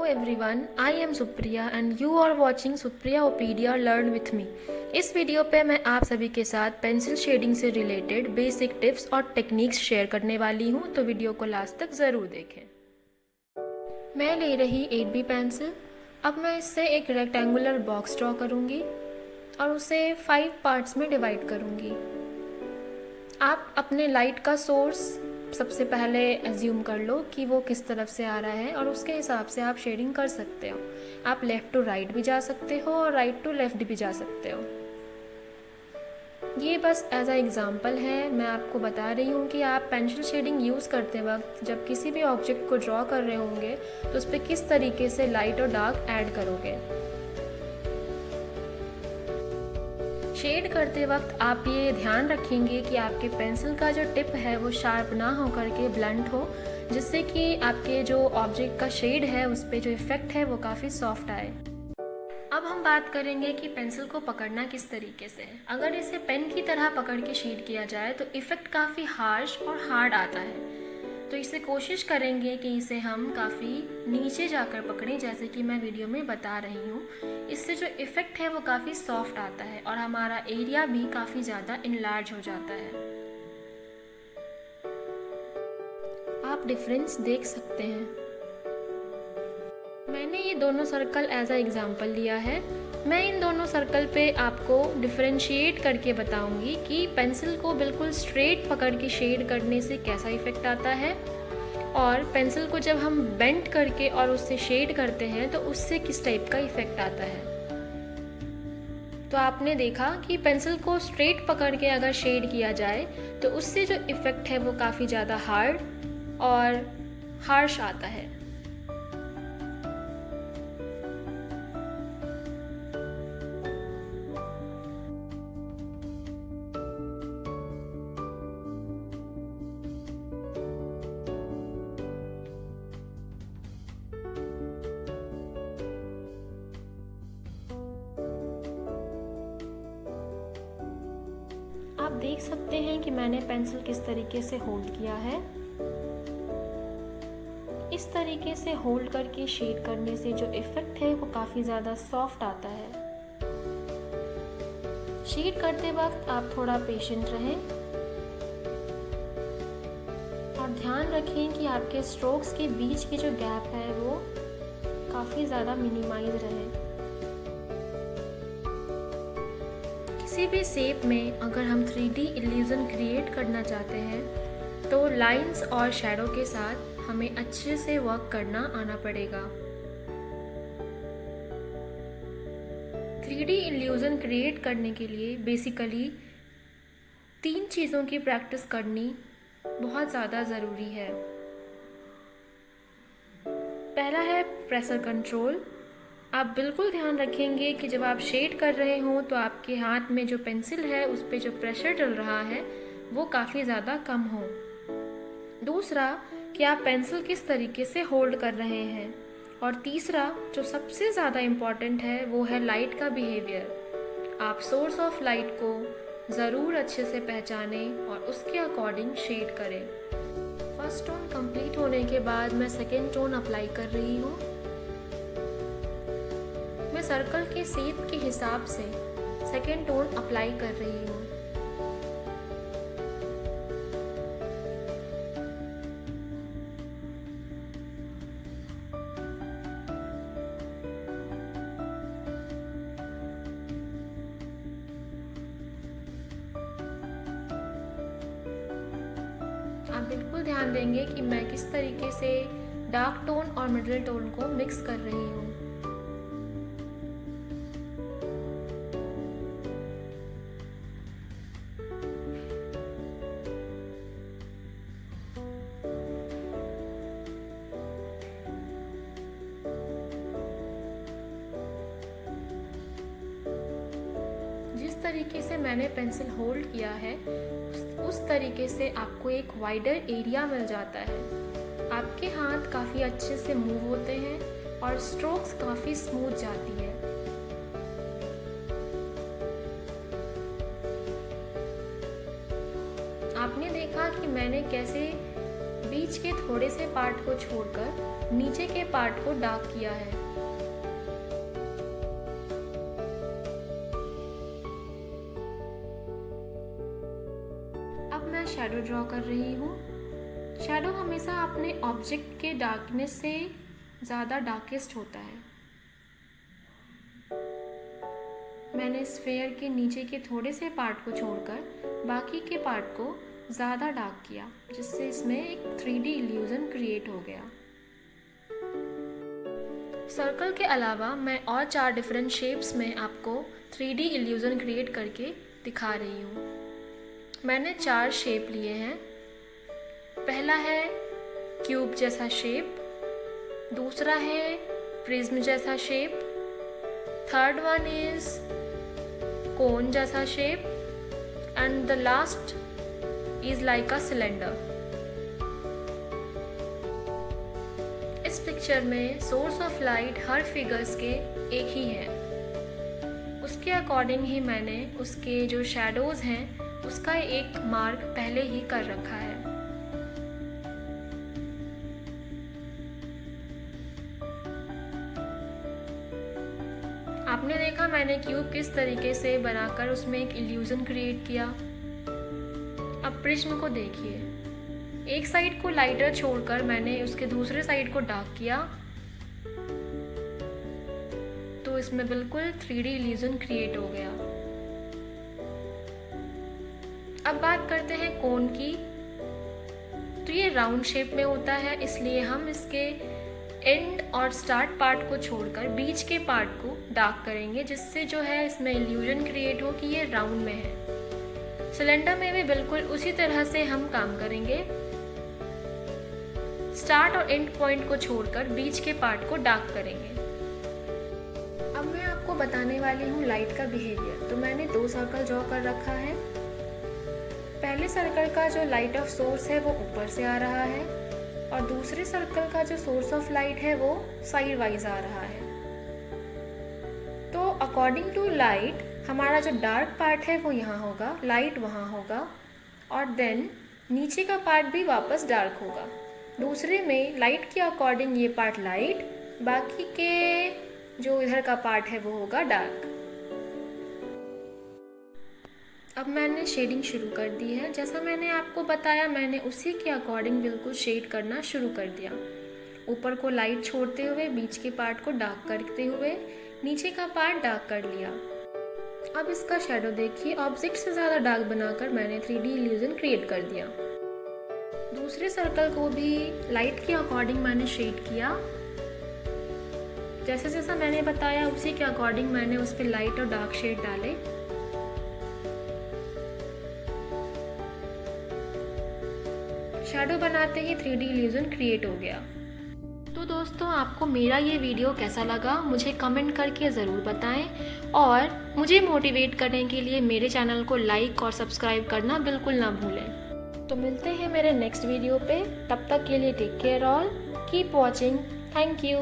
everyone, I am Supriya and you are watching Supriyaopedia Learn with me। इस video पे मैं आप सभी के साथ पेंसिल शेडिंग से रिलेटेड बेसिक टिप्स और टेक्निक्स शेयर करने वाली हूँ, तो वीडियो को लास्ट तक ज़रूर देखें। मैं ले रही 8B पेंसिल। अब मैं इससे एक रेक्टेंगुलर बॉक्स ड्रॉ करूँगी और उसे 5 पार्ट्स में डिवाइड करूँगी। आप अपने लाइट का सोर्स सबसे पहले एज्यूम कर लो कि वो किस तरफ से आ रहा है और उसके हिसाब से आप शेडिंग कर सकते हो। आप लेफ़्ट टू राइट भी जा सकते हो और राइट टू लेफ़्ट भी जा सकते हो। ये बस एज अ एग्ज़ाम्पल है, मैं आपको बता रही हूँ कि आप पेंसिल शेडिंग यूज़ करते वक्त जब किसी भी ऑब्जेक्ट को ड्रॉ कर रहे होंगे तो उस पर किस तरीके से लाइट और डार्क ऐड करोगे। शेड करते वक्त आप ये ध्यान रखेंगे कि आपके पेंसिल का जो टिप है वो शार्प ना हो करके ब्लंट हो, जिससे कि आपके जो ऑब्जेक्ट का शेड है उस पर जो इफ़ेक्ट है वो काफ़ी सॉफ्ट आए। अब हम बात करेंगे कि पेंसिल को पकड़ना किस तरीके से है। अगर इसे पेन की तरह पकड़ के शेड किया जाए तो इफ़ेक्ट काफ़ी हार्श और हार्ड आता है, तो इसे कोशिश करेंगे कि इसे हम काफ़ी नीचे जाकर पकड़ें, जैसे कि मैं वीडियो में बता रही हूँ। इससे जो इफ़ेक्ट है वो काफ़ी सॉफ्ट आता है और हमारा एरिया भी काफ़ी ज़्यादा इनलार्ज हो जाता है। आप डिफरेंस देख सकते हैं। मैंने ये दोनों सर्कल एज अ एग्ज़ाम्पल लिया है। मैं इन दोनों सर्कल पे आपको डिफरेंशिएट करके बताऊंगी कि पेंसिल को बिल्कुल स्ट्रेट पकड़ के शेड करने से कैसा इफ़ेक्ट आता है और पेंसिल को जब हम बेंड करके और उससे शेड करते हैं तो उससे किस टाइप का इफ़ेक्ट आता है। तो आपने देखा कि पेंसिल को स्ट्रेट पकड़ के अगर शेड किया जाए तो उससे जो इफ़ेक्ट है वो काफ़ी ज़्यादा हार्ड और हार्श आता है। आप देख सकते हैं कि मैंने पेंसिल किस तरीके से होल्ड किया है। इस तरीके से होल्ड करके शेड करने से जो इफ़ेक्ट है वो काफ़ी ज़्यादा सॉफ्ट आता है। शेड करते वक्त आप थोड़ा पेशेंट रहें और ध्यान रखें कि आपके स्ट्रोक्स के बीच की जो गैप है वो काफ़ी ज़्यादा मिनिमाइज रहे। किसी भी शेप में अगर हम 3D इल्यूजन क्रिएट करना चाहते हैं तो लाइंस और शैडो के साथ हमें अच्छे से वर्क करना आना पड़ेगा। 3D इल्यूजन क्रिएट करने के लिए बेसिकली 3 चीज़ों की प्रैक्टिस करनी बहुत ज़्यादा ज़रूरी है। पहला है प्रेशर कंट्रोल। आप बिल्कुल ध्यान रखेंगे कि जब आप शेड कर रहे हों तो आपके हाथ में जो पेंसिल है उस पर जो प्रेशर डल रहा है वो काफ़ी ज़्यादा कम हो। दूसरा कि आप पेंसिल किस तरीके से होल्ड कर रहे हैं। और तीसरा जो सबसे ज़्यादा इम्पॉर्टेंट है वो है लाइट का बिहेवियर। आप सोर्स ऑफ लाइट को ज़रूर अच्छे से पहचानें और उसके अकॉर्डिंग शेड करें। फर्स्ट टोन कंप्लीट होने के बाद मैं सेकेंड टोन अप्लाई कर रही हूँ। मैं सर्कल के शेप के हिसाब से सेकेंड टोन अप्लाई कर रही हूँ। आप बिल्कुल ध्यान देंगे कि मैं किस तरीके से डार्क टोन और मिडिल टोन को मिक्स कर रही हूँ। जिस तरीके से मैंने पेंसिल होल्ड किया है उस तरीके से आपको एक वाइडर एरिया मिल जाता है। आपके हाथ काफ़ी अच्छे से मूव होते हैं और स्ट्रोक्स काफ़ी स्मूथ जाती है। आपने देखा कि मैंने कैसे भी बीच के थोड़े से पार्ट को छोड़कर नीचे के पार्ट को डार्क किया है। अब मैं शैडो ड्रॉ कर रही हूँ। शैडो हमेशा अपने ऑब्जेक्ट के डार्कनेस से ज़्यादा डार्केस्ट होता है। मैंने स्फेयर के नीचे के थोड़े से पार्ट को छोड़कर बाकी के पार्ट को ज़्यादा डार्क किया, जिससे इसमें एक 3D इल्यूजन क्रिएट हो गया। सर्कल के अलावा मैं और 4 डिफरेंट शेप्स में आपको 3D इल्यूजन क्रिएट करके दिखा रही हूँ। मैंने 4 शेप लिए हैं। पहला है क्यूब जैसा शेप, दूसरा है प्रिज्म जैसा शेप, थर्ड वन इज कोन जैसा shape and the last is like a cylinder. इस पिक्चर में source of light her figures के एक ही है। उसके अकॉर्डिंग ही मैंने उसके जो शैडोज हैं उसका एक मार्क पहले ही कर रखा है। आपने देखा मैंने क्यूब किस तरीके से बनाकर उसमें एक इल्यूजन क्रिएट किया। अब प्रिज्म को देखिए, एक साइड को लाइटर छोड़कर मैंने उसके दूसरे साइड को डार्क किया, तो इसमें बिल्कुल 3D इल्यूजन क्रिएट हो गया। अब बात करते हैं कोन की। तो ये राउंड शेप में होता है, इसलिए हम इसके एंड और स्टार्ट पार्ट को छोड़कर बीच के पार्ट को डार्क करेंगे, जिससे जो है इसमें इल्यूजन क्रिएट हो कि ये राउंड में है। सिलेंडर में भी बिल्कुल उसी तरह से हम काम करेंगे। स्टार्ट और एंड पॉइंट को छोड़कर बीच के पार्ट को डार्क करेंगे। अब मैं आपको बताने वाली हूँ लाइट का बिहेवियर। तो मैंने 2 सर्कल ड्रॉ कर रखा है। पहले सर्कल का जो लाइट ऑफ सोर्स है वो ऊपर से आ रहा है और दूसरे सर्कल का जो सोर्स ऑफ लाइट है वो साइड वाइज आ रहा है। तो अकॉर्डिंग टू लाइट हमारा जो डार्क पार्ट है वो यहाँ होगा, लाइट वहाँ होगा और देन नीचे का पार्ट भी वापस डार्क होगा। दूसरे में लाइट के अकॉर्डिंग ये पार्ट लाइट, बाकी के जो इधर का पार्ट है वो होगा डार्क। अब मैंने शेडिंग शुरू कर दी है। जैसा मैंने आपको बताया मैंने उसी के अकॉर्डिंग बिल्कुल शेड करना शुरू कर दिया। ऊपर को लाइट छोड़ते हुए बीच के पार्ट को डार्क करते हुए नीचे का पार्ट डार्क कर लिया। अब इसका शैडो देखिए, ऑब्जेक्ट से ज़्यादा डार्क बनाकर मैंने 3D इल्यूजन क्रिएट कर दिया। दूसरे सर्कल को भी लाइट के अकॉर्डिंग मैंने शेड किया। जैसा जैसा मैंने बताया उसी के अकॉर्डिंग मैंने उस पर लाइट और डार्क शेड डाले। शैडो बनाते ही 3D इल्यूजन क्रिएट हो गया। तो दोस्तों आपको मेरा ये वीडियो कैसा लगा मुझे कमेंट करके ज़रूर बताएं और मुझे मोटिवेट करने के लिए मेरे चैनल को लाइक और सब्सक्राइब करना बिल्कुल ना भूलें। तो मिलते हैं मेरे नेक्स्ट वीडियो पे, तब तक के लिए take care all, keep watching, thank you.